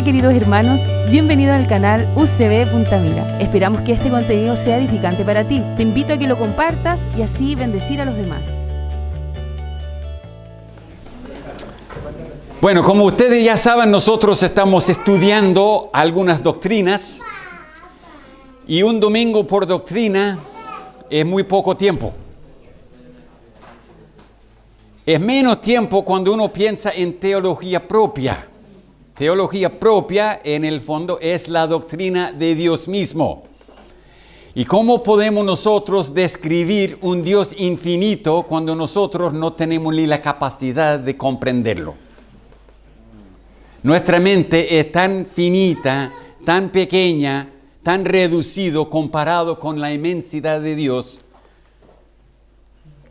queridos hermanos, bienvenidos al canal UCB Punta Mira. Esperamos que este contenido sea edificante para ti. Te invito a que lo compartas y así bendecir a los demás. Bueno, como ustedes ya saben, nosotros estamos estudiando algunas doctrinas y un domingo por doctrina es muy poco tiempo. Es menos tiempo cuando uno piensa en teología propia. Teología propia, en el fondo, es la doctrina de Dios mismo. ¿Y cómo podemos nosotros describir un Dios infinito cuando nosotros no tenemos ni la capacidad de comprenderlo? Nuestra mente es tan finita, tan pequeña, tan reducido comparado con la inmensidad de Dios,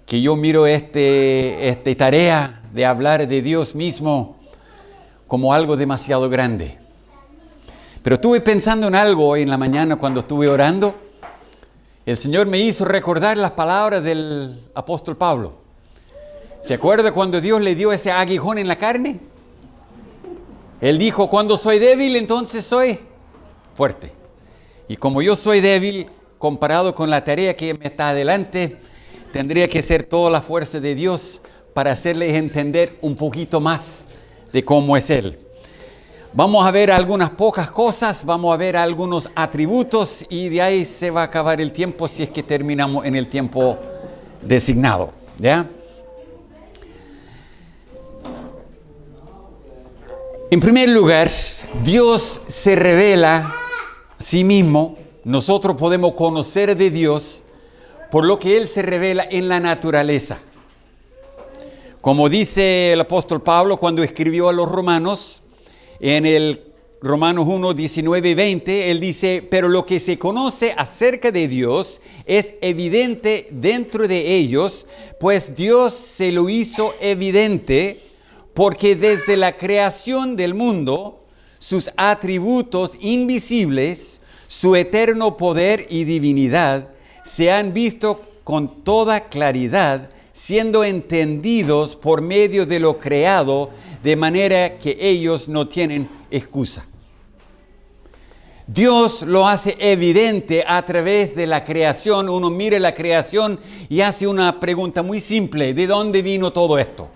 que yo miro esta tarea de hablar de Dios mismo como algo demasiado grande. Pero estuve pensando en algo hoy en la mañana cuando estuve orando. El Señor me hizo recordar las palabras del apóstol Pablo. ¿Se acuerda cuando Dios le dio ese aguijón en la carne? Él dijo, cuando soy débil, entonces soy fuerte. Y como yo soy débil, comparado con la tarea que me está adelante, tendría que ser toda la fuerza de Dios para hacerles entender un poquito más de cómo es Él. Vamos a ver algunas pocas cosas, vamos a ver algunos atributos y de ahí se va a acabar el tiempo si es que terminamos en el tiempo designado, ¿ya? En primer lugar, Dios se revela a sí mismo. Nosotros podemos conocer de Dios por lo que Él se revela en la naturaleza. Como dice el apóstol Pablo cuando escribió a los romanos, en el Romanos 1, 19 y 20, él dice, pero lo que se conoce acerca de Dios es evidente dentro de ellos, pues Dios se lo hizo evidente, porque desde la creación del mundo, sus atributos invisibles, su eterno poder y divinidad, se han visto con toda claridad, siendo entendidos por medio de lo creado, de manera que ellos no tienen excusa. Dios lo hace evidente a través de la creación. Uno mira la creación y hace una pregunta muy simple: ¿de dónde vino todo esto?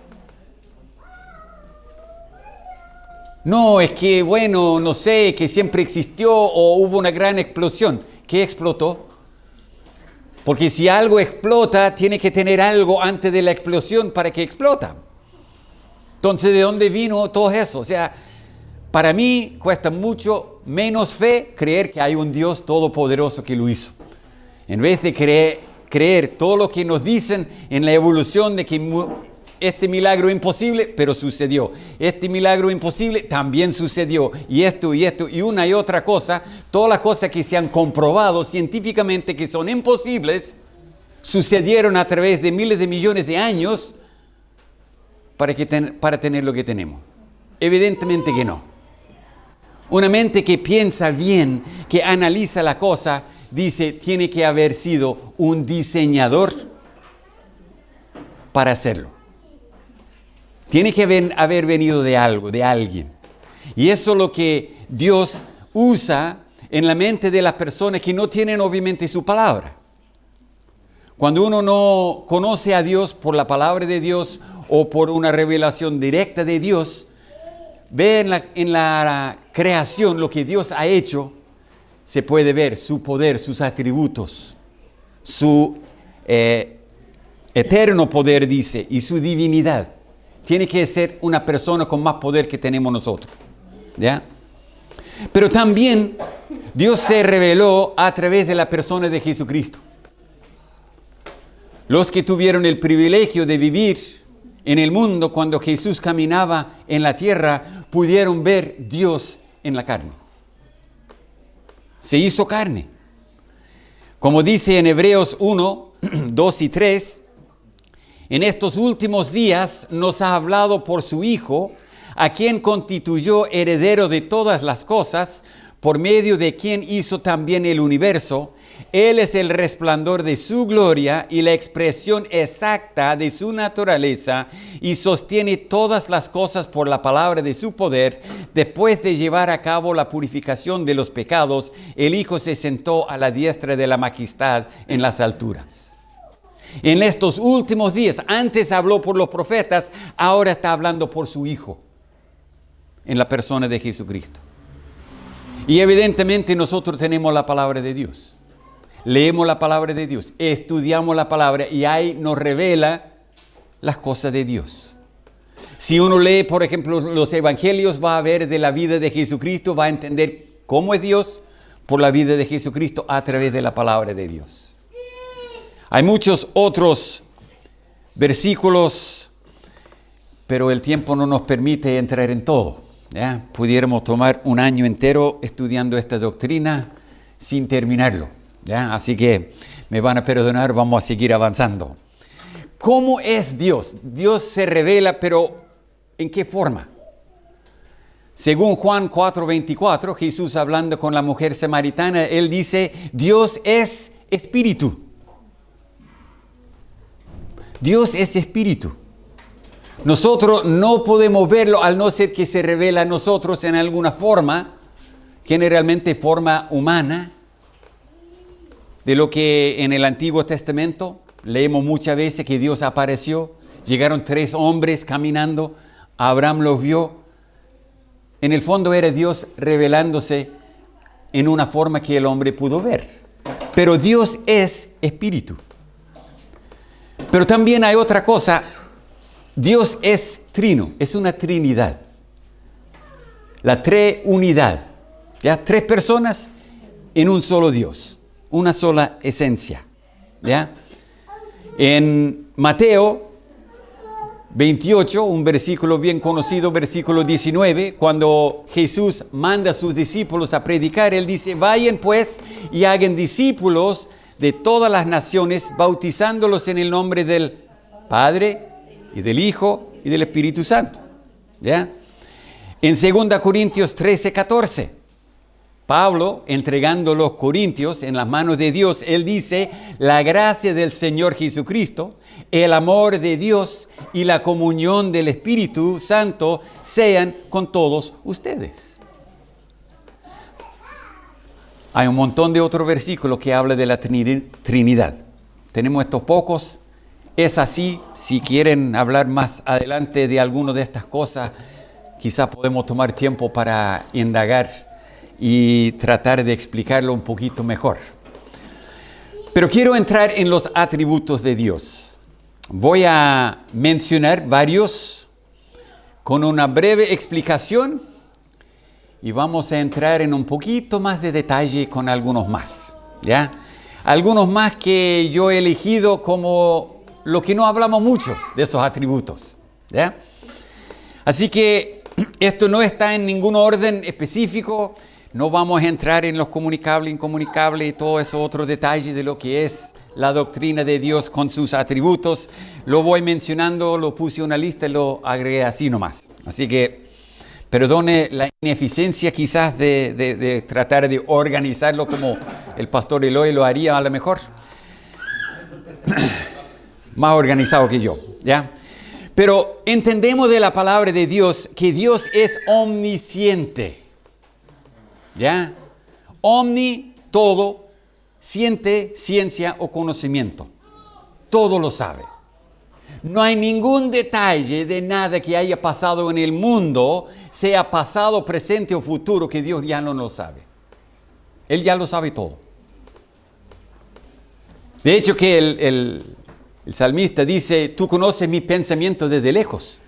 No, es que, bueno, no sé, que siempre existió o hubo una gran explosión. ¿Qué explotó? Porque si algo explota, tiene que tener algo antes de la explosión para que explota. Entonces, ¿de dónde vino todo eso? O sea, para mí cuesta mucho menos fe creer que hay un Dios todopoderoso que lo hizo. En vez de creer todo lo que nos dicen en la evolución de que este milagro imposible, pero sucedió. Este milagro imposible también sucedió. Y esto, y una y otra cosa, todas las cosas que se han comprobado científicamente que son imposibles, sucedieron a través de miles de millones de años para tener lo que tenemos. Evidentemente que no. Una mente que piensa bien, que analiza la cosa, dice, tiene que haber sido un diseñador para hacerlo. Tiene que haber venido de algo, de alguien. Y eso es lo que Dios usa en la mente de las personas que no tienen obviamente su palabra. Cuando uno no conoce a Dios por la palabra de Dios o por una revelación directa de Dios, ve en la creación lo que Dios ha hecho, se puede ver su poder, sus atributos, su eterno poder, dice, y su divinidad. Tiene que ser una persona con más poder que tenemos nosotros, ¿ya? Pero también Dios se reveló a través de la persona de Jesucristo. Los que tuvieron el privilegio de vivir en el mundo cuando Jesús caminaba en la tierra, pudieron ver Dios en la carne. Se hizo carne. Como dice en Hebreos 1, 2 y 3, en estos últimos días nos ha hablado por su Hijo, a quien constituyó heredero de todas las cosas, por medio de quien hizo también el universo. Él es el resplandor de su gloria y la expresión exacta de su naturaleza, y sostiene todas las cosas por la palabra de su poder. Después de llevar a cabo la purificación de los pecados, el Hijo se sentó a la diestra de la majestad en las alturas. En estos últimos días, antes habló por los profetas, ahora está hablando por su Hijo, en la persona de Jesucristo. Y evidentemente nosotros tenemos la palabra de Dios. Leemos la palabra de Dios, estudiamos la palabra y ahí nos revela las cosas de Dios. Si uno lee, por ejemplo, los evangelios, va a ver de la vida de Jesucristo, va a entender cómo es Dios por la vida de Jesucristo a través de la palabra de Dios. Hay muchos otros versículos, pero el tiempo no nos permite entrar en todo, ¿ya? Pudiéramos tomar un año entero estudiando esta doctrina sin terminarlo, ¿ya? Así que me van a perdonar, vamos a seguir avanzando. ¿Cómo es Dios? Dios se revela, pero ¿en qué forma? Según Juan 4:24, Jesús hablando con la mujer samaritana, él dice, Dios es espíritu. Dios es espíritu. Nosotros no podemos verlo al no ser que se revela a nosotros en alguna forma, generalmente forma humana, de lo que en el Antiguo Testamento leemos muchas veces que Dios apareció. Llegaron 3 hombres caminando, Abraham los vio. En el fondo era Dios revelándose en una forma que el hombre pudo ver. Pero Dios es espíritu. Pero también hay otra cosa. Dios es trino, es una trinidad. La treunidad. ¿Ya? 3 personas en un solo Dios. Una sola esencia. ¿Ya? En Mateo 28, un versículo bien conocido, versículo 19, cuando Jesús manda a sus discípulos a predicar, él dice, vayan pues y hagan discípulos de todas las naciones, bautizándolos en el nombre del Padre y del Hijo y del Espíritu Santo. ¿Ya? En 2 Corintios 13:14, Pablo, entregando los corintios en las manos de Dios, él dice, la gracia del Señor Jesucristo, el amor de Dios y la comunión del Espíritu Santo sean con todos ustedes. Hay un montón de otros versículos que hablan de la Trinidad. Tenemos estos pocos. Es así. Si quieren hablar más adelante de alguna de estas cosas, quizás podemos tomar tiempo para indagar y tratar de explicarlo un poquito mejor. Pero quiero entrar en los atributos de Dios. Voy a mencionar varios con una breve explicación y vamos a entrar en un poquito más de detalle con algunos más, ¿ya? Algunos más que yo he elegido como lo que no hablamos mucho de esos atributos, ¿ya? Así que esto no está en ningún orden específico. No vamos a entrar en los comunicables, incomunicables y todo esos otros detalles de lo que es la doctrina de Dios con sus atributos. Lo voy mencionando, lo puse en una lista y lo agregué así nomás. Así que perdone la ineficiencia quizás de tratar de organizarlo como el pastor Eloy lo haría a lo mejor. Más organizado que yo, ¿ya? Pero entendemos de la palabra de Dios que Dios es omnisciente. ¿Ya? Omni, todo, siente, ciencia o conocimiento. Todo lo sabe. No hay ningún detalle de nada que haya pasado en el mundo, sea pasado, presente o futuro, que Dios ya no lo sabe. Él ya lo sabe todo. De hecho que el salmista dice, tú conoces mis pensamientos desde lejos.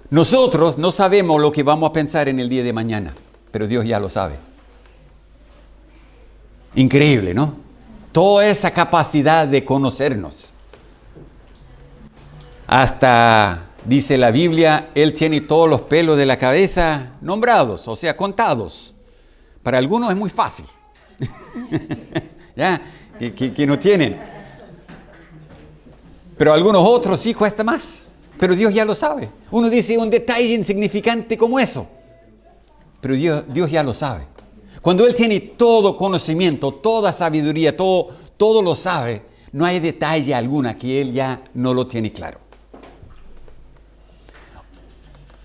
Nosotros no sabemos lo que vamos a pensar en el día de mañana, pero Dios ya lo sabe. Increíble, ¿no? Toda esa capacidad de conocernos. Hasta, dice la Biblia, Él tiene todos los pelos de la cabeza nombrados, o sea, contados. Para algunos es muy fácil. ¿Ya? Que no tienen. Pero algunos otros sí cuesta más. Pero Dios ya lo sabe. Uno dice un detalle insignificante como eso. pero Dios ya lo sabe. Cuando Él tiene todo conocimiento, toda sabiduría, todo lo sabe, no hay detalle alguna que Él ya no lo tiene claro.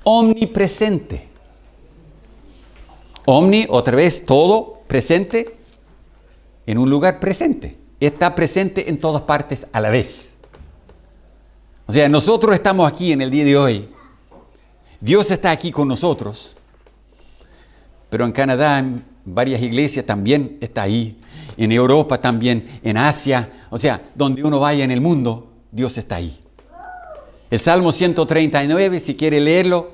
Omnipresente. Omni, otra vez, todo, presente, en un lugar presente. Está presente en todas partes a la vez. O sea, nosotros estamos aquí en el día de hoy. Dios está aquí con nosotros. Pero en Canadá, en varias iglesias también está ahí. En Europa también, en Asia. O sea, donde uno vaya en el mundo, Dios está ahí. El Salmo 139, si quiere leerlo,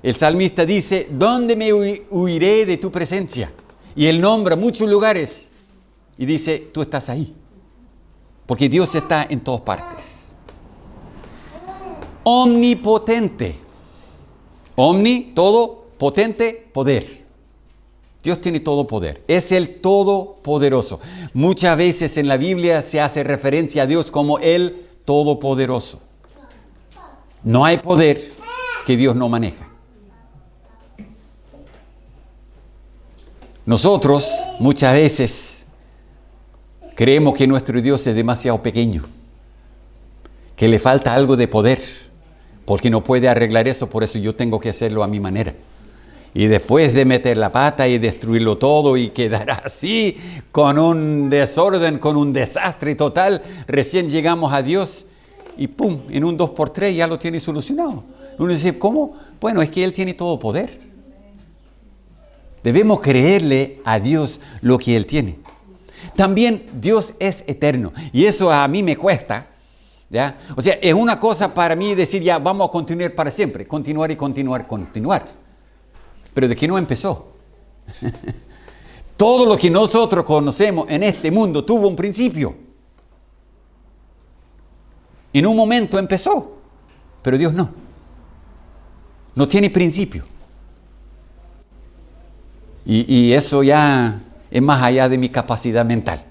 el salmista dice, ¿dónde me huiré de tu presencia? Y Él nombra muchos lugares y dice, tú estás ahí. Porque Dios está en todas partes. Omnipotente. Omni, todo, potente, poder. Dios tiene todo poder. Es el Todopoderoso. Muchas veces en la Biblia se hace referencia a Dios como el Todopoderoso. No hay poder que Dios no maneja. Nosotros muchas veces creemos que nuestro Dios es demasiado pequeño, que le falta algo de poder, porque no puede arreglar eso, por eso yo tengo que hacerlo a mi manera. Y después de meter la pata y destruirlo todo y quedar así, con un desorden, con un desastre total, recién llegamos a Dios y ¡pum! En un 2x3 ya lo tiene solucionado. Uno dice, ¿cómo? Bueno, es que Él tiene todo poder. Debemos creerle a Dios lo que Él tiene. También Dios es eterno. Y eso a mí me cuesta. ¿Ya? O sea, es una cosa para mí decir ya vamos a continuar para siempre. Continuar y continuar, continuar. Pero ¿de qué no empezó? Todo lo que nosotros conocemos en este mundo tuvo un principio. En un momento empezó. Pero Dios no. No tiene principio. Y eso ya es más allá de mi capacidad mental.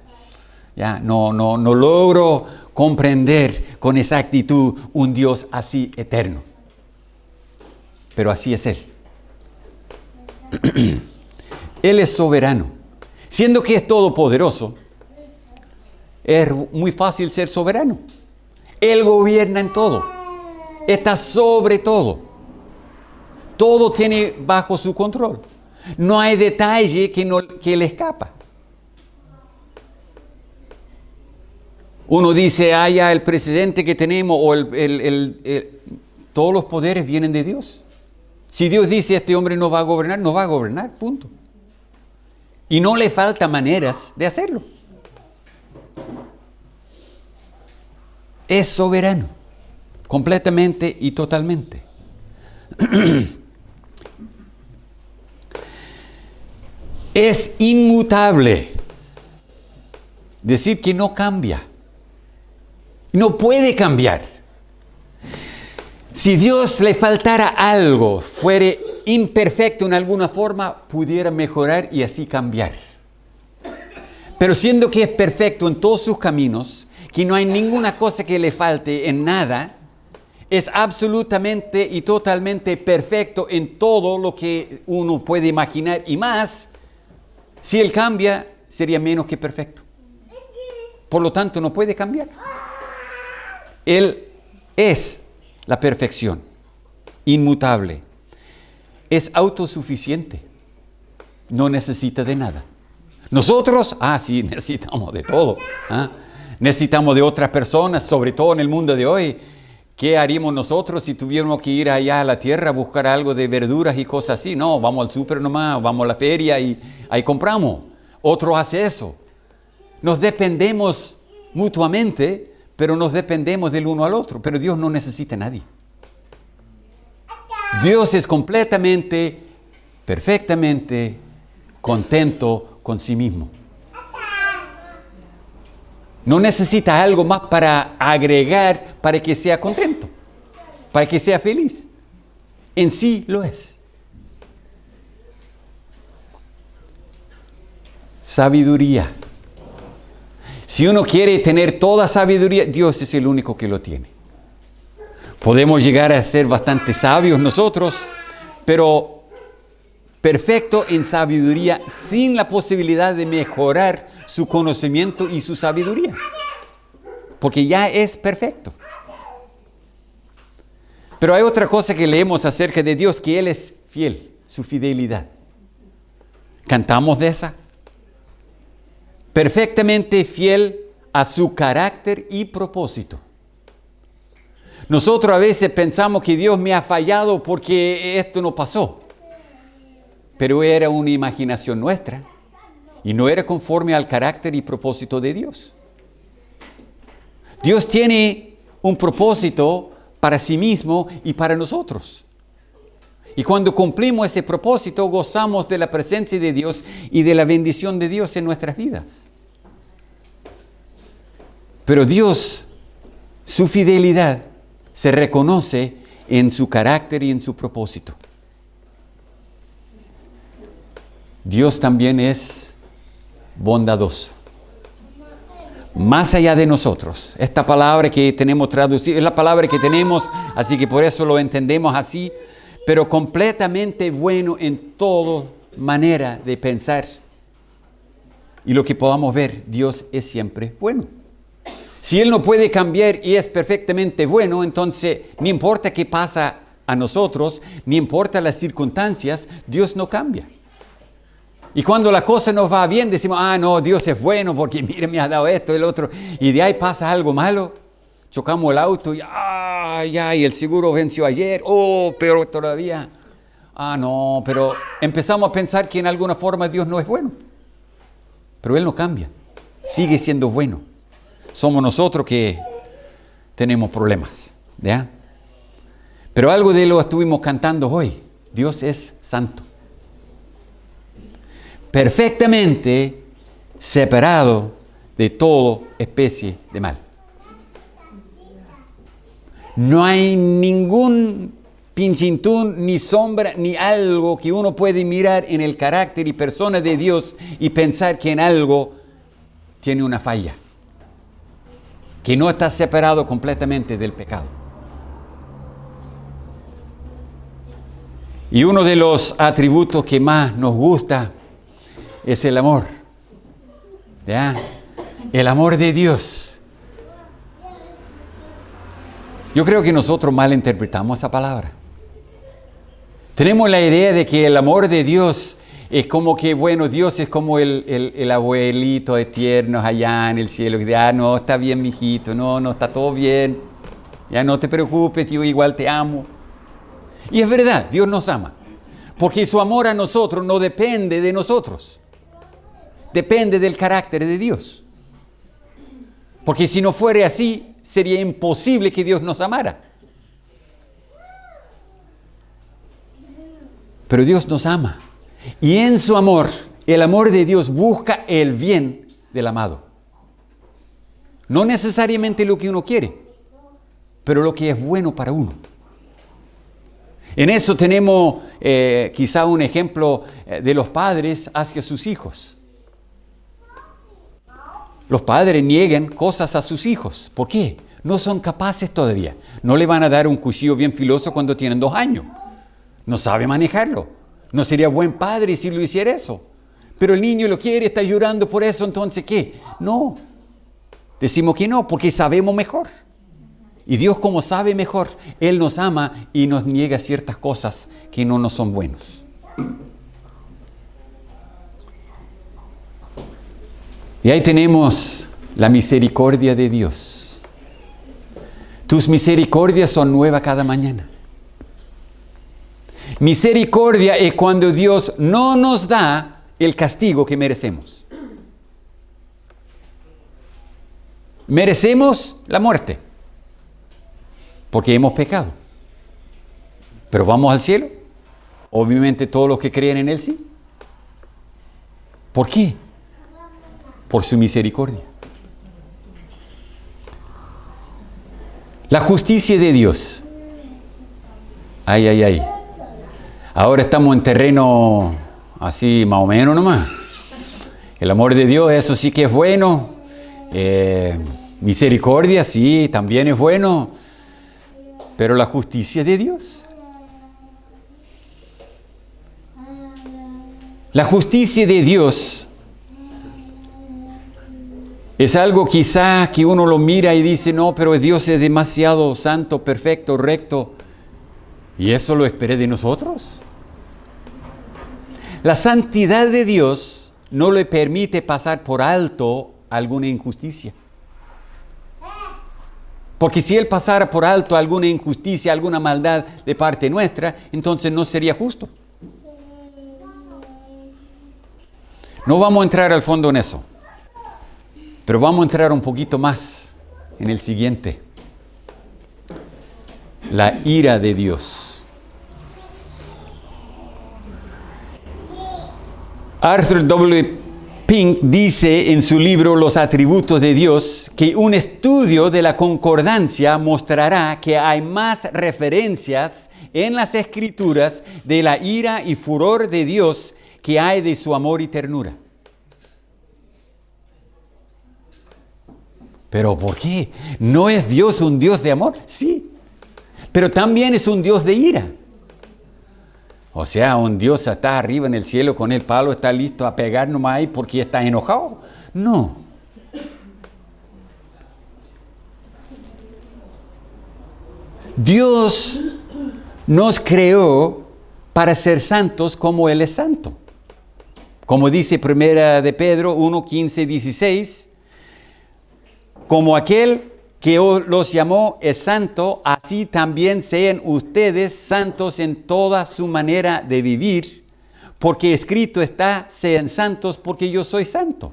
Ya no logro comprender con exactitud un Dios así eterno. Pero así es Él. Él es soberano. Siendo que es todopoderoso, es muy fácil ser soberano. Él gobierna en todo. Está sobre todo. Todo tiene bajo su control. No hay detalle que le escapa. Uno dice, ya el presidente que tenemos o todos los poderes vienen de Dios. Si Dios dice, este hombre no va a gobernar, punto. Y no le falta maneras de hacerlo. Es soberano, completamente y totalmente. Es inmutable. Decir que no cambia. No puede cambiar. Si Dios le faltara algo, fuere imperfecto en alguna forma, pudiera mejorar y así cambiar. Pero siendo que es perfecto en todos sus caminos, que no hay ninguna cosa que le falte en nada, es absolutamente y totalmente perfecto en todo lo que uno puede imaginar y más. Si Él cambia, sería menos que perfecto. Por lo tanto, no puede cambiar. Él es la perfección, inmutable. Es autosuficiente. No necesita de nada. Nosotros, sí, necesitamos de todo. Necesitamos de otras personas, sobre todo en el mundo de hoy. ¿Qué haríamos nosotros si tuviéramos que ir allá a la tierra a buscar algo de verduras y cosas así? No, vamos al súper nomás, vamos a la feria y ahí compramos. Otro hace eso. Nos dependemos mutuamente, pero nos dependemos del uno al otro. Pero Dios no necesita a nadie. Dios es completamente, perfectamente contento con sí mismo. No necesita algo más para agregar para que sea contento, para que sea feliz. En sí lo es. Sabiduría. Si uno quiere tener toda sabiduría, Dios es el único que lo tiene. Podemos llegar a ser bastante sabios nosotros, pero perfecto en sabiduría, sin la posibilidad de mejorar su conocimiento y su sabiduría. Porque ya es perfecto. Pero hay otra cosa que leemos acerca de Dios, que Él es fiel, su fidelidad. ¿Cantamos de esa? Perfectamente fiel a su carácter y propósito. Nosotros a veces pensamos que Dios me ha fallado porque esto no pasó. Pero era una imaginación nuestra y no era conforme al carácter y propósito de Dios. Dios tiene un propósito para sí mismo y para nosotros. Y cuando cumplimos ese propósito, gozamos de la presencia de Dios y de la bendición de Dios en nuestras vidas. Pero Dios, su fidelidad, se reconoce en su carácter y en su propósito. Dios también es bondadoso. Más allá de nosotros. Esta palabra que tenemos traducida es la palabra que tenemos, así que por eso lo entendemos así, pero completamente bueno en toda manera de pensar. Y lo que podamos ver, Dios es siempre bueno. Si Él no puede cambiar y es perfectamente bueno, entonces no importa qué pasa a nosotros, ni importa las circunstancias, Dios no cambia. Y cuando la cosa nos va bien, decimos, no, Dios es bueno porque mire, me ha dado esto, el otro. Y de ahí pasa algo malo, chocamos el auto y y el seguro venció ayer, peor todavía. No, pero empezamos a pensar que en alguna forma Dios no es bueno. Pero Él no cambia, sigue siendo bueno. Somos nosotros que tenemos problemas, ¿ya? Pero algo de lo estuvimos cantando hoy. Dios es santo. Perfectamente separado de toda especie de mal. No hay ningún pincintún, ni sombra, ni algo que uno puede mirar en el carácter y persona de Dios y pensar que en algo tiene una falla. Que no está separado completamente del pecado. Y uno de los atributos que más nos gusta es el amor. ¿Ya? El amor de Dios. Yo creo que nosotros malinterpretamos esa palabra. Tenemos la idea de que el amor de Dios es como que, Dios es como el abuelito eterno allá en el cielo. Que dice, no, está bien, mijito, no, está todo bien. Ya no te preocupes, yo igual te amo. Y es verdad, Dios nos ama. Porque su amor a nosotros no depende de nosotros. Depende del carácter de Dios. Porque si no fuera así, sería imposible que Dios nos amara. Pero Dios nos ama. Y en su amor, el amor de Dios busca el bien del amado. No necesariamente lo que uno quiere, pero lo que es bueno para uno. En eso tenemos quizá un ejemplo de los padres hacia sus hijos. Los padres niegan cosas a sus hijos. ¿Por qué? No son capaces todavía. No le van a dar un cuchillo bien filoso cuando tienen 2 años. No sabe manejarlo. No sería buen padre si lo hiciera eso. Pero el niño lo quiere, está llorando por eso, entonces ¿qué? No. Decimos que no, porque sabemos mejor. Y Dios, como sabe mejor, Él nos ama y nos niega ciertas cosas que no nos son buenos. Y ahí tenemos la misericordia de Dios. Tus misericordias son nuevas cada mañana. Misericordia es cuando Dios no nos da el castigo que merecemos. Merecemos la muerte, porque hemos pecado. Pero vamos al cielo. Obviamente todos los que creen en Él sí. ¿Por qué? Por su misericordia. La justicia de Dios. Ay. Ahora estamos en terreno así más o menos nomás. El amor de Dios, eso sí que es bueno. Misericordia, sí, también es bueno. Pero la justicia de Dios. La justicia de Dios es algo quizás que uno lo mira y dice, no, pero Dios es demasiado santo, perfecto, recto. ¿Y eso lo esperé de nosotros? La santidad de Dios no le permite pasar por alto alguna injusticia. Porque si Él pasara por alto alguna injusticia, alguna maldad de parte nuestra, entonces no sería justo. No vamos a entrar al fondo en eso, pero vamos a entrar un poquito más en el siguiente. La ira de Dios. Arthur W. Pink dice en su libro Los atributos de Dios que un estudio de la concordancia mostrará que hay más referencias en las Escrituras de la ira y furor de Dios que hay de su amor y ternura. ¿Pero por qué? ¿No es Dios un Dios de amor? Sí, pero también es un Dios de ira. O sea, un Dios está arriba en el cielo con el palo, está listo a pegar nomás ahí porque está enojado. No. Dios nos creó para ser santos como Él es santo. Como dice 1 de Pedro 1, 15, 16, como aquel que los llamó es santo, así también sean ustedes santos en toda su manera de vivir, porque escrito está, sean santos porque yo soy santo.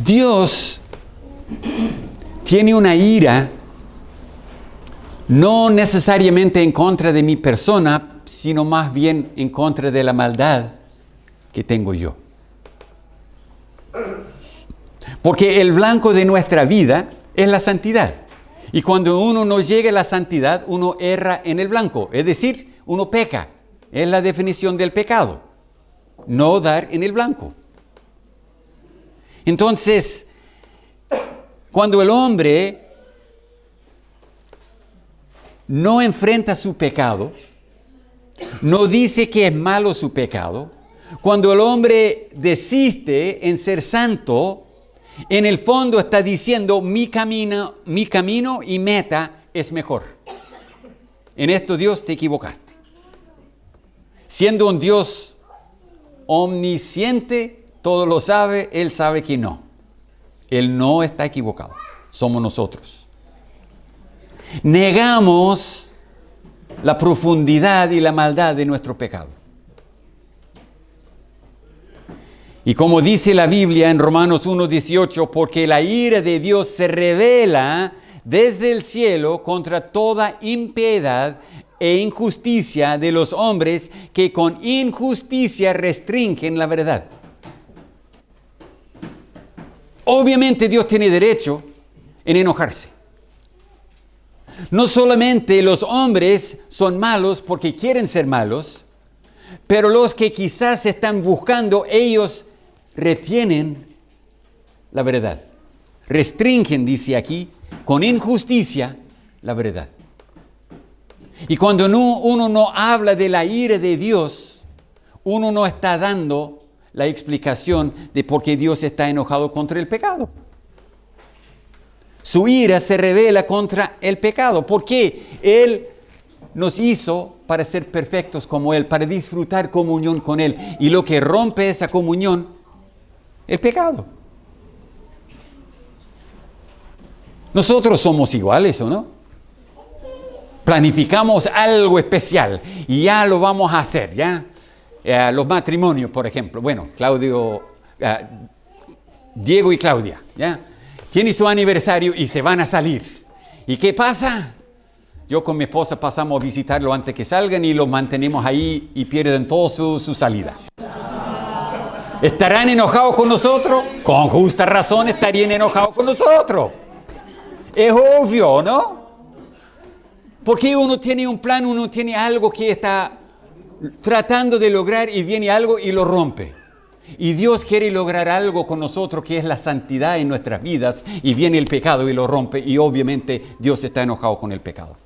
Dios tiene una ira no necesariamente en contra de mi persona, sino más bien en contra de la maldad que tengo yo. Porque el blanco de nuestra vida es la santidad. Y cuando uno no llega a la santidad, uno erra en el blanco. Es decir, uno peca. Es la definición del pecado. No dar en el blanco. Entonces, cuando el hombre no enfrenta su pecado, no dice que es malo su pecado, cuando el hombre desiste en ser santo, en el fondo está diciendo mi camino y meta es mejor. En esto, Dios, te equivocaste. Siendo un Dios omnisciente, todo lo sabe, Él sabe que no. Él no está equivocado. Somos nosotros. Negamos la profundidad y la maldad de nuestro pecado. Y como dice la Biblia en Romanos 1:18, porque la ira de Dios se revela desde el cielo contra toda impiedad e injusticia de los hombres que con injusticia restringen la verdad. Obviamente Dios tiene derecho en enojarse. No solamente los hombres son malos porque quieren ser malos, pero los que quizás están buscando, ellos retienen la verdad. Restringen, dice aquí, con injusticia la verdad. Y cuando uno no habla de la ira de Dios, uno no está dando la explicación de por qué Dios está enojado contra el pecado. Su ira se revela contra el pecado, porque Él nos hizo para ser perfectos como Él, para disfrutar comunión con Él. Y lo que rompe esa comunión, el pecado. Nosotros somos iguales, ¿o no? Planificamos algo especial y ya lo vamos a hacer, ¿ya? Los matrimonios, por ejemplo. Bueno, Diego y Claudia, ¿ya? Tienen su aniversario y se van a salir. ¿Y qué pasa? Yo con mi esposa pasamos a visitarlo antes que salgan y los mantenemos ahí y pierden toda su salida. ¿Estarán enojados con nosotros? Con justa razón estarían enojados con nosotros. Es obvio, ¿no? Porque uno tiene un plan, uno tiene algo que está tratando de lograr y viene algo y lo rompe. Y Dios quiere lograr algo con nosotros que es la santidad en nuestras vidas, y viene el pecado y lo rompe, y obviamente Dios está enojado con el pecado.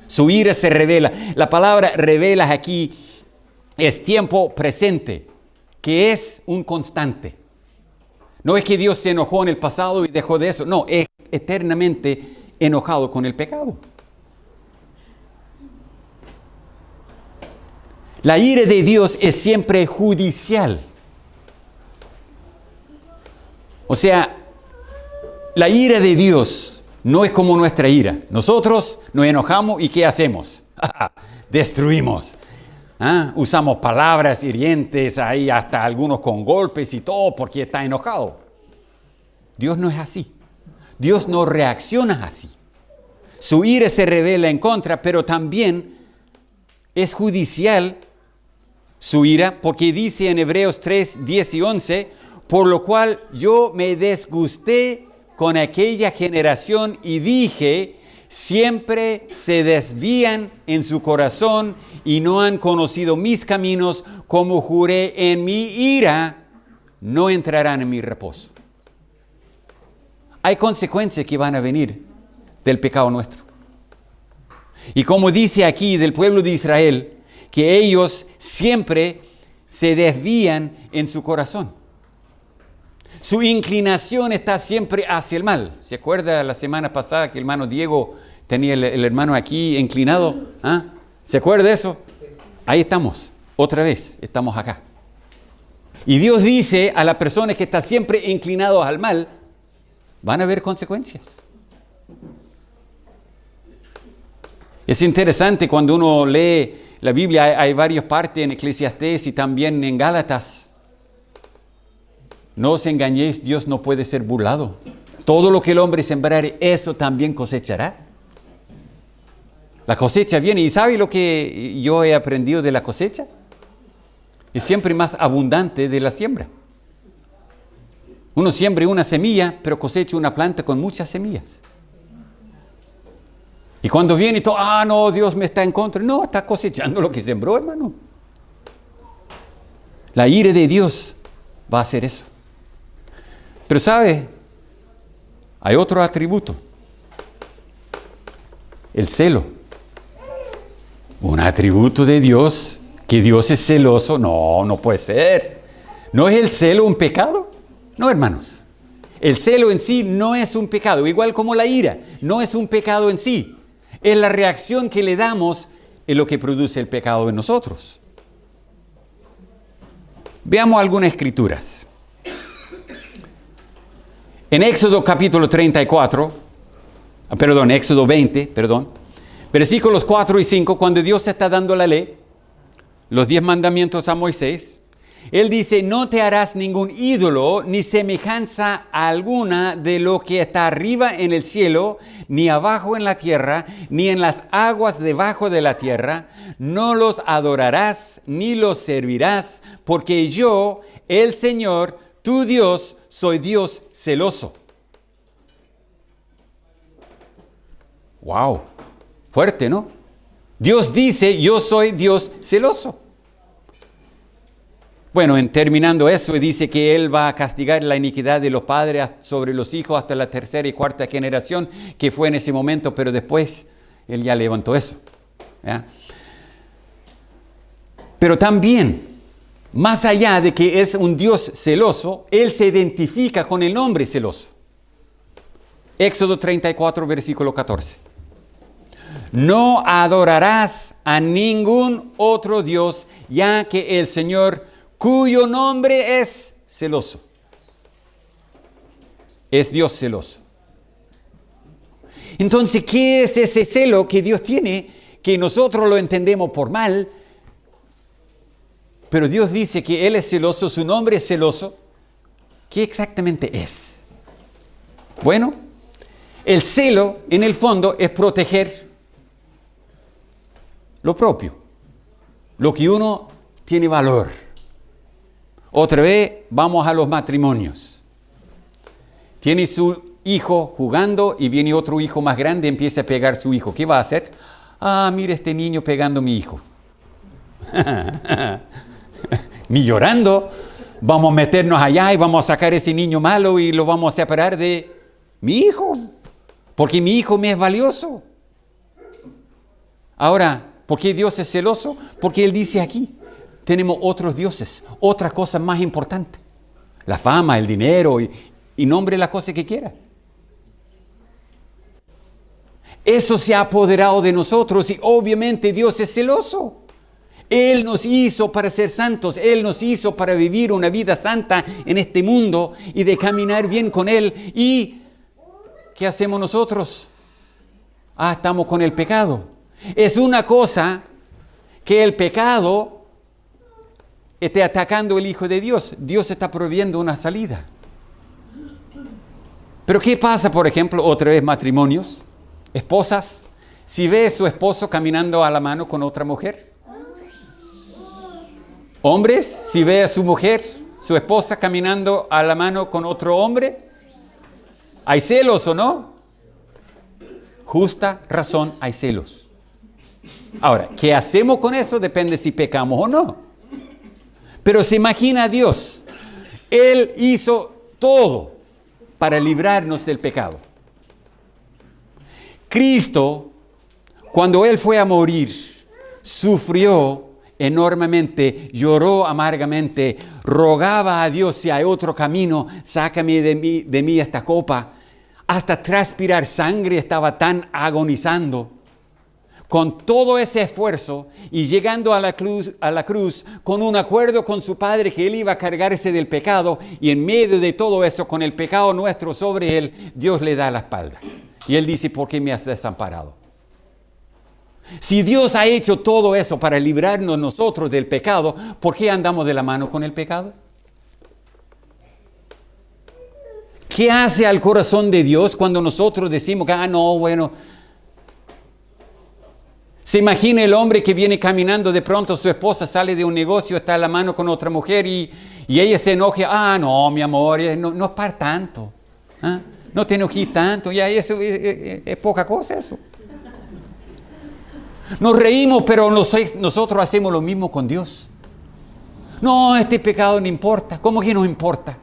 Su ira se revela. La palabra revela aquí es tiempo presente, que es un constante. No es que Dios se enojó en el pasado y dejó de eso. No, es eternamente enojado con el pecado. La ira de Dios es siempre judicial. O sea, la ira de Dios no es como nuestra ira. Nosotros nos enojamos y ¿qué hacemos? Destruimos. Usamos palabras hirientes, ahí hasta algunos con golpes y todo porque está enojado. Dios no es así. Dios no reacciona así. Su ira se revela en contra, pero también es judicial su ira, porque dice en Hebreos 3, 10 y 11, por lo cual yo me disgusté con aquella generación y dije, siempre se desvían en su corazón y no han conocido mis caminos, como juré en mi ira, no entrarán en mi reposo. Hay consecuencias que van a venir del pecado nuestro. Y como dice aquí del pueblo de Israel, que ellos siempre se desvían en su corazón. Su inclinación está siempre hacia el mal. ¿Se acuerda la semana pasada que el hermano Diego tenía el hermano aquí inclinado? ¿Se acuerda de eso? Ahí estamos, otra vez, estamos acá. Y Dios dice a las personas que están siempre inclinados al mal, van a haber consecuencias. Es interesante cuando uno lee la Biblia, hay varias partes en Eclesiastés y también en Gálatas. No os engañéis, Dios no puede ser burlado. Todo lo que el hombre sembrare, eso también cosechará. La cosecha viene, y ¿sabe lo que yo he aprendido de la cosecha? Es siempre más abundante de la siembra. Uno siembra una semilla, pero cosecha una planta con muchas semillas. Y cuando viene y todo, no, Dios me está en contra. No, está cosechando lo que sembró, hermano. La ira de Dios va a hacer eso. Pero ¿sabe? Hay otro atributo. El celo. Un atributo de Dios, que Dios es celoso. No, no puede ser. ¿No es el celo un pecado? No, hermanos. El celo en sí no es un pecado, igual como la ira. No es un pecado en sí. Es la reacción que le damos en lo que produce el pecado en nosotros. Veamos algunas escrituras. En Éxodo capítulo 20, versículos 4 y 5, cuando Dios está dando la ley, los 10 mandamientos a Moisés, Él dice, no te harás ningún ídolo, ni semejanza alguna de lo que está arriba en el cielo, ni abajo en la tierra, ni en las aguas debajo de la tierra. No los adorarás, ni los servirás, porque yo, el Señor, tu Dios, soy Dios celoso. ¡Wow! Fuerte, ¿no? Dios dice, yo soy Dios celoso. Bueno, terminando eso, dice que Él va a castigar la iniquidad de los padres sobre los hijos hasta la tercera y cuarta generación, que fue en ese momento, pero después Él ya levantó eso. ¿Ya? Pero también, más allá de que es un Dios celoso, Él se identifica con el nombre celoso. Éxodo 34, versículo 14. No adorarás a ningún otro Dios, ya que el Señor, cuyo nombre es celoso, es Dios celoso. Entonces, ¿qué es ese celo que Dios tiene, que nosotros lo entendemos por mal? Pero Dios dice que Él es celoso, su nombre es celoso. ¿Qué exactamente es? Bueno, el celo, en el fondo, es proteger lo propio, lo que uno tiene valor. Otra vez, vamos a los matrimonios. Tiene su hijo jugando y viene otro hijo más grande y empieza a pegar a su hijo. ¿Qué va a hacer? Mira este niño pegando a mi hijo. Ni llorando, Vamos a meternos allá y vamos a sacar ese niño malo y lo vamos a separar de mi hijo, porque mi hijo me es valioso. Ahora, ¿por qué Dios es celoso? Porque Él dice aquí, tenemos otros dioses, otras cosas más importantes. La fama, el dinero y nombre las cosas que quiera. Eso se ha apoderado de nosotros y obviamente Dios es celoso. Él nos hizo para ser santos, Él nos hizo para vivir una vida santa en este mundo y de caminar bien con Él. ¿Y qué hacemos nosotros? Estamos con el pecado. Es una cosa que el pecado esté atacando al Hijo de Dios. Dios está proveyendo una salida. Pero ¿qué pasa, por ejemplo, otra vez matrimonios? Esposas, si ve a su esposo caminando a la mano con otra mujer. Hombres, si ve a su mujer, su esposa caminando a la mano con otro hombre. ¿Hay celos o no? Justa razón, hay celos. Ahora, ¿qué hacemos con eso? Depende si pecamos o no. Pero se imagina a Dios. Él hizo todo para librarnos del pecado. Cristo, cuando Él fue a morir, sufrió enormemente, lloró amargamente, rogaba a Dios: si hay otro camino, sácame de mí esta copa. Hasta transpirar sangre estaba tan agonizando. Con todo ese esfuerzo y llegando a la cruz con un acuerdo con su Padre que Él iba a cargarse del pecado, y en medio de todo eso, con el pecado nuestro sobre Él, Dios le da la espalda. Y Él dice: ¿por qué me has desamparado? Si Dios ha hecho todo eso para librarnos nosotros del pecado, ¿por qué andamos de la mano con el pecado? ¿Qué hace al corazón de Dios cuando nosotros decimos que, se imagina el hombre que viene caminando, de pronto su esposa sale de un negocio, está a la mano con otra mujer y ella se enoja: no, mi amor, no es para tanto. No te enojes tanto, ya eso es poca cosa eso. Nos reímos, pero nosotros hacemos lo mismo con Dios. No, este pecado no importa. ¿Cómo que no importa?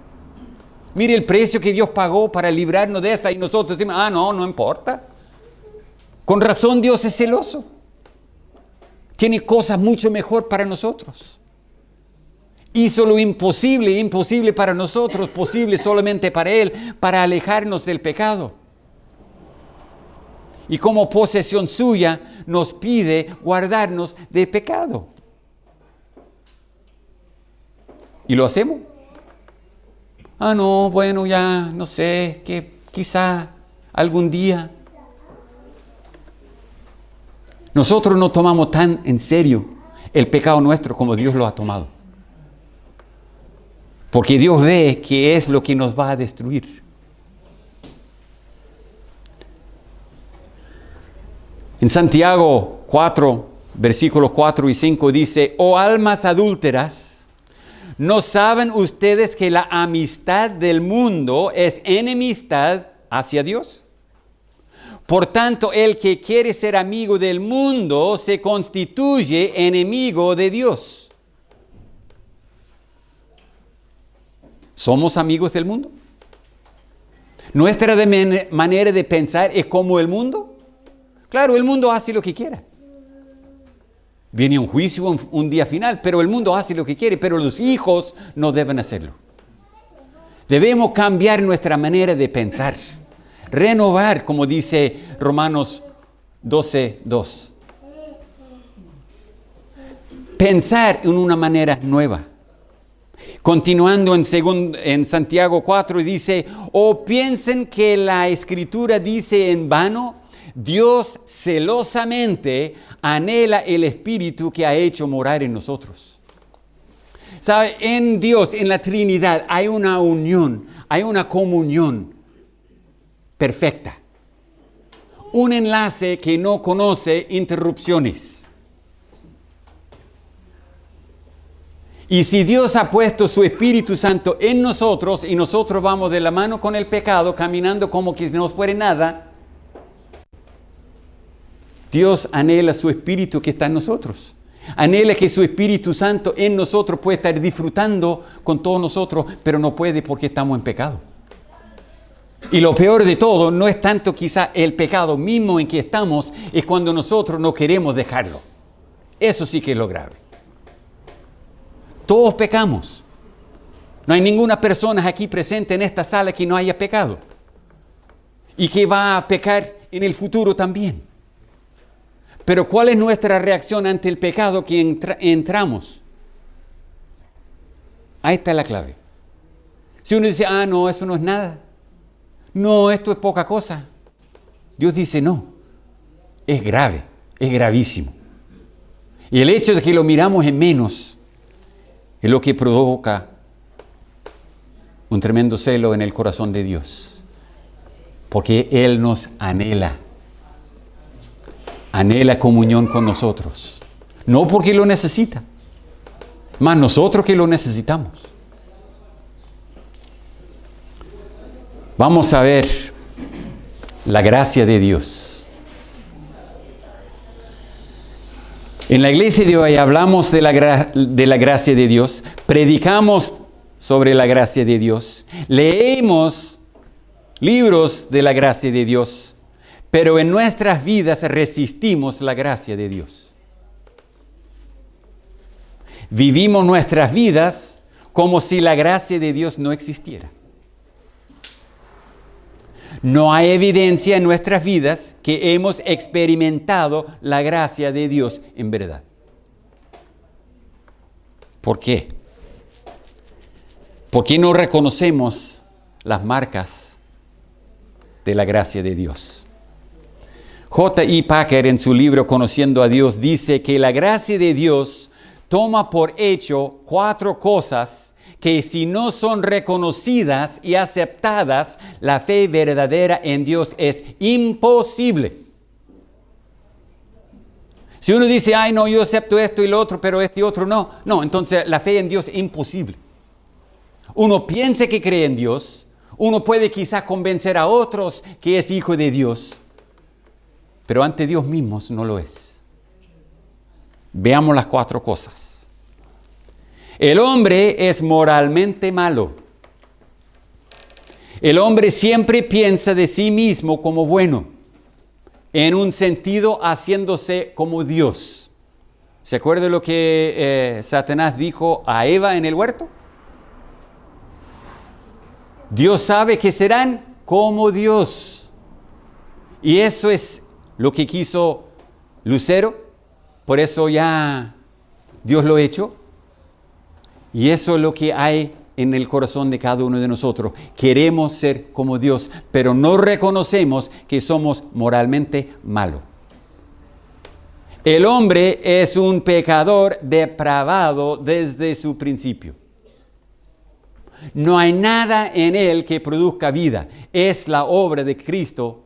Mire el precio que Dios pagó para librarnos de esa, y nosotros decimos: no importa. Con razón Dios es celoso. Tiene cosas mucho mejor para nosotros. Hizo lo imposible para nosotros, posible solamente para Él, para alejarnos del pecado. Y como posesión suya, nos pide guardarnos del pecado. ¿Y lo hacemos? Ya no sé, que quizá algún día. Nosotros no tomamos tan en serio el pecado nuestro como Dios lo ha tomado. Porque Dios ve que es lo que nos va a destruir. En Santiago 4, versículos 4 y 5 dice: oh almas adúlteras, ¿no saben ustedes que la amistad del mundo es enemistad hacia Dios? Por tanto, el que quiere ser amigo del mundo se constituye enemigo de Dios. ¿Somos amigos del mundo? ¿Nuestra manera de pensar es como el mundo? Claro, el mundo hace lo que quiera. Viene un juicio, un día final, pero el mundo hace lo que quiere, pero los hijos no deben hacerlo. Debemos cambiar nuestra manera de pensar. Renovar, como dice Romanos 12:2. Pensar en una manera nueva. Continuando en Santiago 4 dice: o piensen que la Escritura dice en vano, Dios celosamente anhela el Espíritu que ha hecho morar en nosotros. ¿Sabe? En Dios, en la Trinidad, hay una unión, hay una comunión perfecta. Un enlace que no conoce interrupciones. Y si Dios ha puesto su Espíritu Santo en nosotros y nosotros vamos de la mano con el pecado, caminando como que no fuera nada, Dios anhela su Espíritu que está en nosotros. Anhela que su Espíritu Santo en nosotros pueda estar disfrutando con todos nosotros, pero no puede porque estamos en pecado. Y lo peor de todo no es tanto quizá el pecado mismo en que estamos, es cuando nosotros no queremos dejarlo. Eso sí que es lo grave. Todos pecamos. No hay ninguna persona aquí presente en esta sala que no haya pecado. Y que va a pecar en el futuro también. Pero ¿cuál es nuestra reacción ante el pecado que entramos? Ahí está la clave. Si uno dice, no, eso no es nada. No, esto es poca cosa. Dios dice, no. Es grave, es gravísimo. Y el hecho de que lo miramos en menos es lo que provoca un tremendo celo en el corazón de Dios. Porque Él nos anhela. Anhela comunión con nosotros. No porque lo necesita, más nosotros que lo necesitamos. Vamos a ver la gracia de Dios. En la iglesia de hoy hablamos de la gracia de Dios, predicamos sobre la gracia de Dios, leemos libros de la gracia de Dios, pero en nuestras vidas resistimos la gracia de Dios. Vivimos nuestras vidas como si la gracia de Dios no existiera. No hay evidencia en nuestras vidas que hemos experimentado la gracia de Dios en verdad. ¿Por qué? ¿Por qué no reconocemos las marcas de la gracia de Dios? J.I. Packer en su libro Conociendo a Dios dice que la gracia de Dios toma por hecho 4 cosas que si no son reconocidas y aceptadas, la fe verdadera en Dios es imposible. Si uno dice, no, yo acepto esto y lo otro, pero este otro no. No, entonces la fe en Dios es imposible. Uno piensa que cree en Dios, uno puede quizás convencer a otros que es hijo de Dios, pero ante Dios mismo no lo es. Veamos las 4 cosas. El hombre es moralmente malo. El hombre siempre piensa de sí mismo como bueno, en un sentido haciéndose como Dios. ¿Se acuerda de lo que Satanás dijo a Eva en el huerto? Dios sabe que serán como Dios. Y eso es lo que quiso Lucero, por eso ya Dios lo echó. Y eso es lo que hay en el corazón de cada uno de nosotros. Queremos ser como Dios, pero no reconocemos que somos moralmente malos. El hombre es un pecador depravado desde su principio. No hay nada en él que produzca vida. Es la obra de Cristo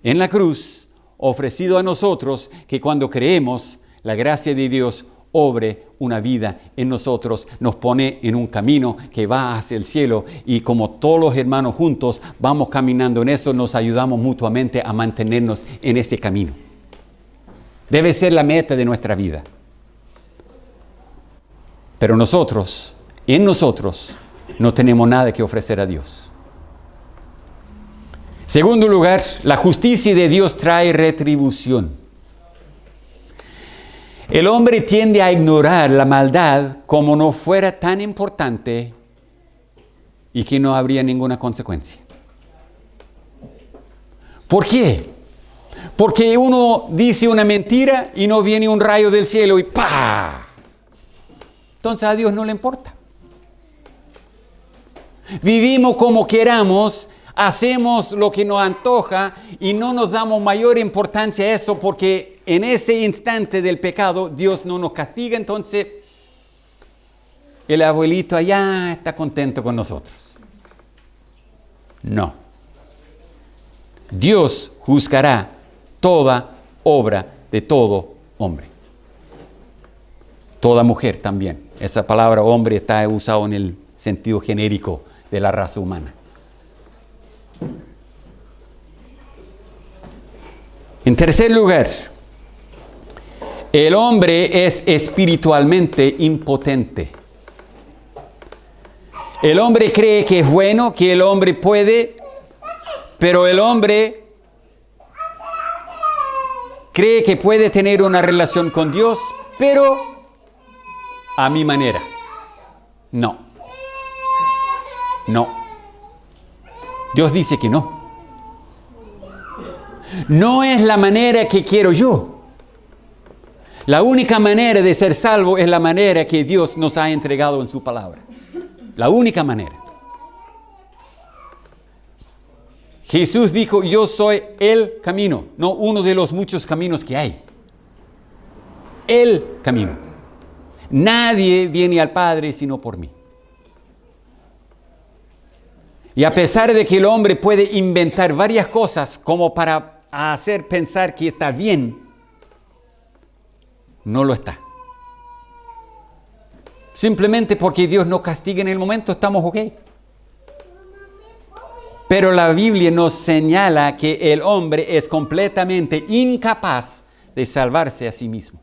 en la cruz, ofrecido a nosotros, que cuando creemos, la gracia de Dios obre una vida en nosotros, nos pone en un camino que va hacia el cielo, y como todos los hermanos juntos vamos caminando en eso, nos ayudamos mutuamente a mantenernos en ese camino. Debe ser la meta de nuestra vida. Pero nosotros, en nosotros, no tenemos nada que ofrecer a Dios. Segundo lugar, la justicia de Dios trae retribución. El hombre tiende a ignorar la maldad como no fuera tan importante y que no habría ninguna consecuencia. ¿Por qué? Porque uno dice una mentira y no viene un rayo del cielo y ¡pah! Entonces a Dios no le importa. Vivimos como queramos, hacemos lo que nos antoja y no nos damos mayor importancia a eso, porque en ese instante del pecado Dios no nos castiga, entonces el abuelito allá está contento con nosotros. No. Dios juzgará toda obra de todo hombre. Toda mujer también. Esa palabra hombre está usada en el sentido genérico de la raza humana. En tercer lugar, El hombre es espiritualmente impotente. El hombre cree que es bueno, que el hombre puede, pero el hombre cree que puede tener una relación con Dios, pero a mi manera. No. No. Dios dice que no. No es la manera que quiero yo. La única manera de ser salvo es la manera que Dios nos ha entregado en su palabra. La única manera. Jesús dijo, yo soy el camino, no uno de los muchos caminos que hay. El camino. Nadie viene al Padre sino por mí. Y a pesar de que el hombre puede inventar varias cosas como para hacer pensar que está bien, no lo está. Simplemente porque Dios no castiga en el momento, estamos ok. Pero la Biblia nos señala que el hombre es completamente incapaz de salvarse a sí mismo.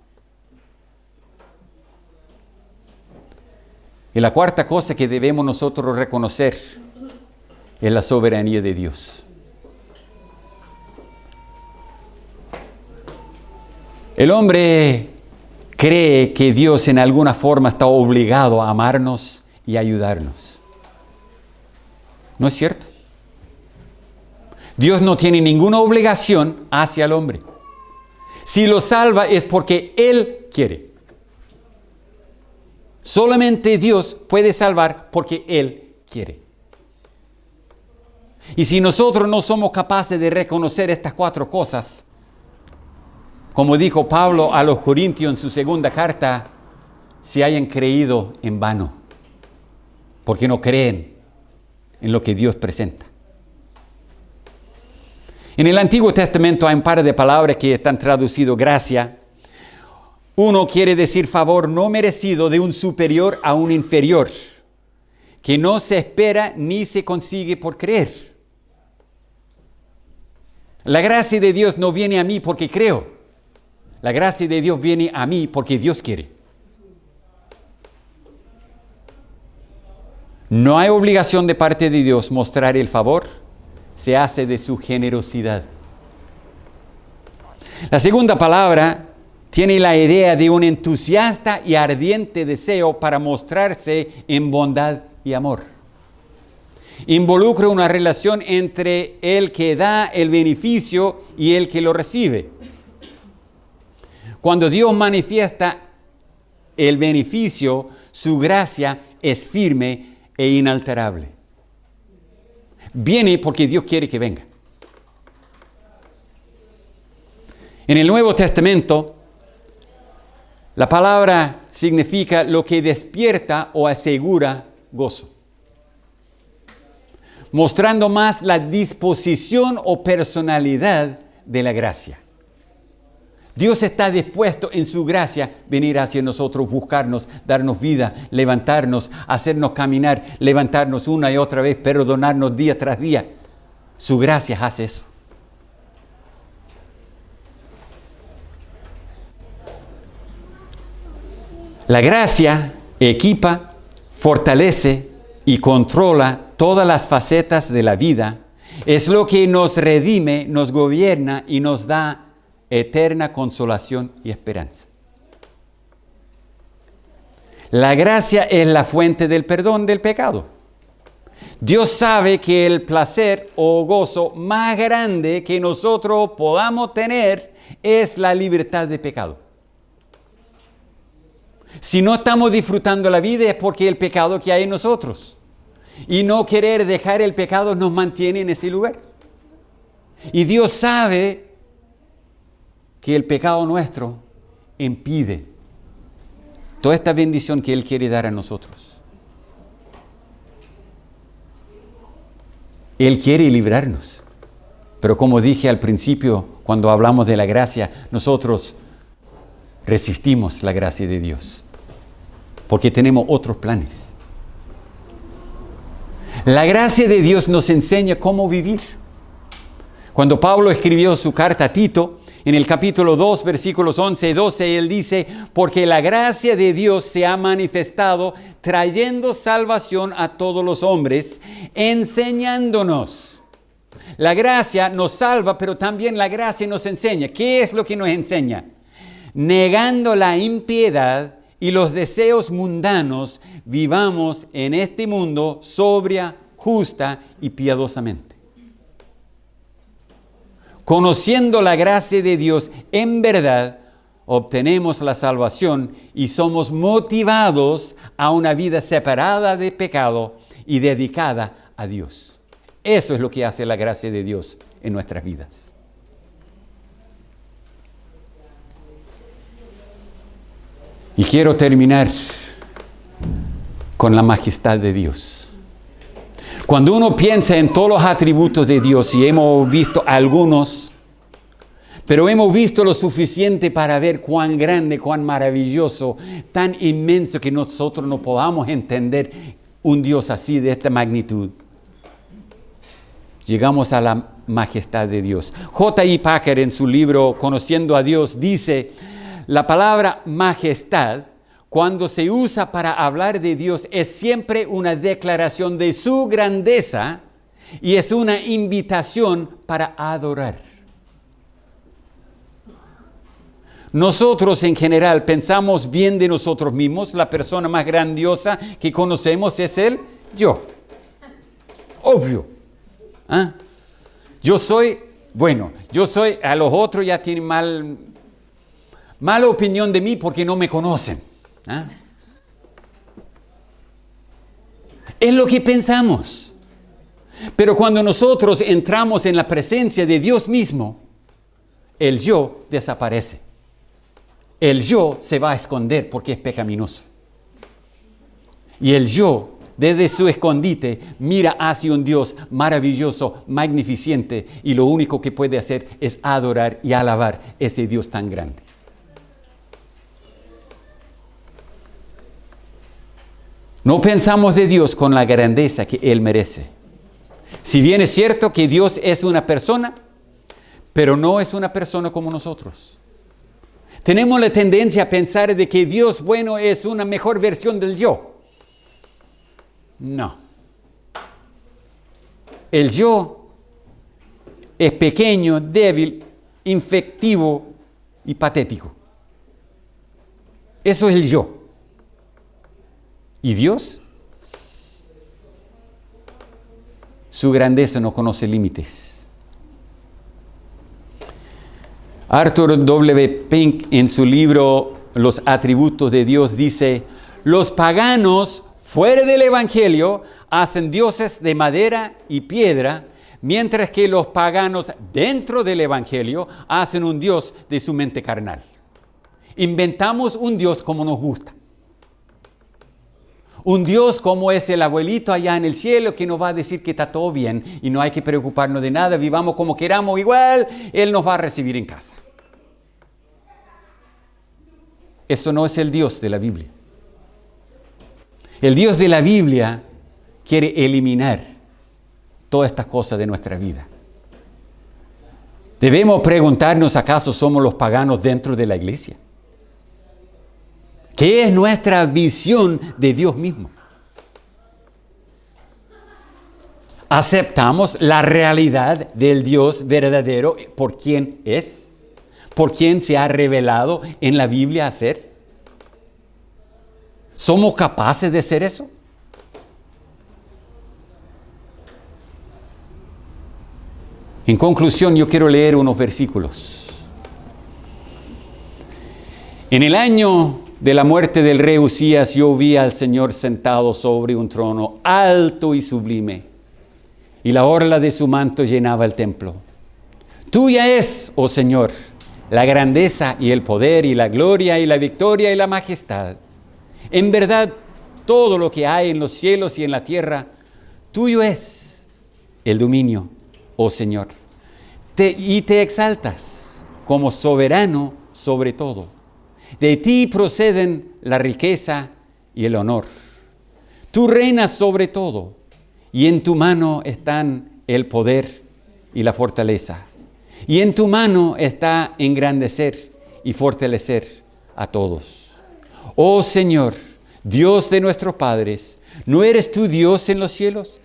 Y la cuarta cosa que debemos nosotros reconocer es la soberanía de Dios. El hombre cree que Dios en alguna forma está obligado a amarnos y ayudarnos. ¿No es cierto? Dios no tiene ninguna obligación hacia el hombre. Si lo salva es porque Él quiere. Solamente Dios puede salvar porque Él quiere. Y si nosotros no somos capaces de reconocer estas cuatro cosas, como dijo Pablo a los Corintios en su segunda carta, se hayan creído en vano, porque no creen en lo que Dios presenta. En el Antiguo Testamento hay un par de palabras que están traducidas gracia. Uno quiere decir favor no merecido de un superior a un inferior, que no se espera ni se consigue por creer. La gracia de Dios no viene a mí porque creo. La gracia de Dios viene a mí porque Dios quiere. No hay obligación de parte de Dios mostrar el favor. Se hace de su generosidad. La segunda palabra tiene la idea de un entusiasta y ardiente deseo para mostrarse en bondad y amor. Involucra una relación entre el que da el beneficio y el que lo recibe. Cuando Dios manifiesta el beneficio, su gracia es firme e inalterable. Viene porque Dios quiere que venga. En el Nuevo Testamento, la palabra significa lo que despierta o asegura gozo, mostrando más la disposición o personalidad de la gracia. Dios está dispuesto en su gracia venir hacia nosotros, buscarnos, darnos vida, levantarnos, hacernos caminar, levantarnos una y otra vez, perdonarnos día tras día. Su gracia hace eso. La gracia equipa, fortalece y controla todas las facetas de la vida. Es lo que nos redime, nos gobierna y nos da eterna consolación y esperanza. La gracia es la fuente del perdón del pecado. Dios sabe que el placer o gozo más grande que nosotros podamos tener es la libertad de pecado. Si no estamos disfrutando la vida es porque el pecado que hay en nosotros. Y no querer dejar el pecado nos mantiene en ese lugar. Y Dios sabe que el pecado nuestro impide toda esta bendición que Él quiere dar a nosotros. Él quiere librarnos. Pero como dije al principio, cuando hablamos de la gracia, nosotros resistimos la gracia de Dios, porque tenemos otros planes. La gracia de Dios nos enseña cómo vivir. Cuando Pablo escribió su carta a Tito, En el capítulo 2, versículos 11 y 12, él dice, porque la gracia de Dios se ha manifestado trayendo salvación a todos los hombres, enseñándonos. La gracia nos salva, pero también la gracia nos enseña. ¿Qué es lo que nos enseña? Negando la impiedad y los deseos mundanos, vivamos en este mundo sobria, justa y piadosamente. Conociendo la gracia de Dios, en verdad, obtenemos la salvación y somos motivados a una vida separada de pecado y dedicada a Dios. Eso es lo que hace la gracia de Dios en nuestras vidas. Y quiero terminar con la majestad de Dios. Cuando uno piensa en todos los atributos de Dios, y hemos visto algunos, pero hemos visto lo suficiente para ver cuán grande, cuán maravilloso, tan inmenso que nosotros no podamos entender un Dios así de esta magnitud. Llegamos a la majestad de Dios. J.I. Packer en su libro Conociendo a Dios dice, la palabra majestad, cuando se usa para hablar de Dios, es siempre una declaración de su grandeza y es una invitación para adorar. Nosotros en general pensamos bien de nosotros mismos. La persona más grandiosa que conocemos es el yo. Obvio. ¿Ah? Yo soy, a los otros ya tienen mala opinión de mí porque no me conocen. ¿Ah? Es lo que pensamos. Pero cuando nosotros entramos en la presencia de Dios mismo, el yo desaparece. El yo se va a esconder porque es pecaminoso. Y el yo, desde su escondite, mira hacia un Dios maravilloso, magnificente, y lo único que puede hacer es adorar y alabar ese Dios tan grande. No pensamos de Dios con la grandeza que Él merece. Si bien es cierto que Dios es una persona, pero no es una persona como nosotros. Tenemos la tendencia a pensar de que Dios, es una mejor versión del yo. No. El yo es pequeño, débil, infectivo y patético. Eso es el yo. ¿Y Dios? Su grandeza no conoce límites. Arthur W. Pink en su libro Los atributos de Dios dice, los paganos fuera del Evangelio hacen dioses de madera y piedra, mientras que los paganos dentro del Evangelio hacen un Dios de su mente carnal. Inventamos un Dios como nos gusta. Un Dios como es el abuelito allá en el cielo que nos va a decir que está todo bien y no hay que preocuparnos de nada, vivamos como queramos igual, Él nos va a recibir en casa. Eso no es el Dios de la Biblia. El Dios de la Biblia quiere eliminar todas estas cosas de nuestra vida. Debemos preguntarnos, ¿acaso somos los paganos dentro de la iglesia? ¿Qué es nuestra visión de Dios mismo? ¿Aceptamos la realidad del Dios verdadero por quien es? ¿Por quien se ha revelado en la Biblia a ser? ¿Somos capaces de hacer eso? En conclusión, yo quiero leer unos versículos. En el año de la muerte del rey Usías, yo vi al Señor sentado sobre un trono alto y sublime, y la orla de su manto llenaba el templo. Tuya es, oh Señor, la grandeza y el poder y la gloria y la victoria y la majestad. En verdad, todo lo que hay en los cielos y en la tierra, tuyo es el dominio, oh Señor. Y te exaltas como soberano sobre todo. De ti proceden la riqueza y el honor. Tú reinas sobre todo, y en tu mano están el poder y la fortaleza. y en tu mano está engrandecer y fortalecer a todos. Oh Señor, Dios de nuestros padres, ¿no eres tú Dios en los cielos?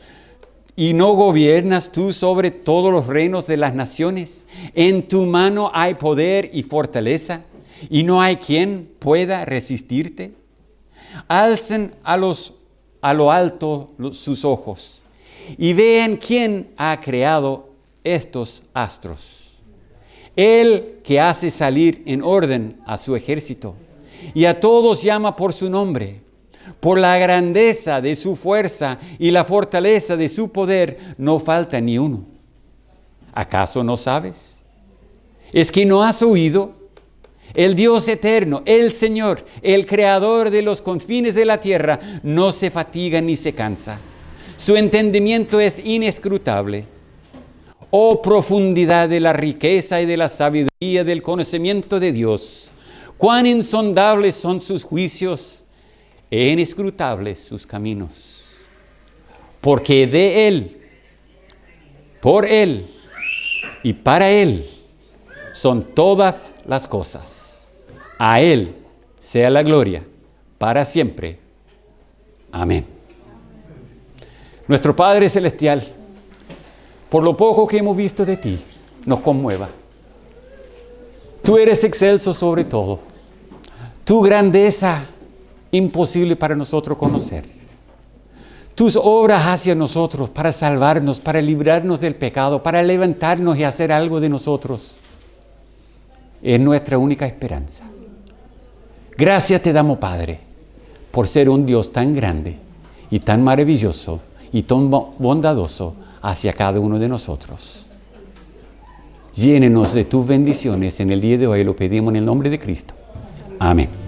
¿Y no gobiernas tú sobre todos los reinos de las naciones? En tu mano hay poder y fortaleza, y no hay quien pueda resistirte. Alcen a lo alto sus ojos, y vean quién ha creado estos astros. Él que hace salir en orden a su ejército, y a todos llama por su nombre. Por la grandeza de su fuerza y la fortaleza de su poder, no falta ni uno. ¿Acaso no sabes? ¿Es que no has oído? El Dios eterno, el Señor, el creador de los confines de la tierra, no se fatiga ni se cansa. Su entendimiento es inescrutable. Oh profundidad de la riqueza y de la sabiduría del conocimiento de Dios. Cuán insondables son sus juicios e inescrutables sus caminos. Porque de Él, por Él y para Él son todas las cosas. A Él sea la gloria para siempre. Amén. Nuestro Padre Celestial, por lo poco que hemos visto de ti, nos conmueva. Tú eres excelso sobre todo. Tu grandeza imposible para nosotros conocer. Tus obras hacia nosotros para salvarnos, para librarnos del pecado, para levantarnos y hacer algo de nosotros, es nuestra única esperanza. Gracias te damos, Padre, por ser un Dios tan grande y tan maravilloso y tan bondadoso hacia cada uno de nosotros. Llénenos de tus bendiciones en el día de hoy, lo pedimos en el nombre de Cristo. Amén.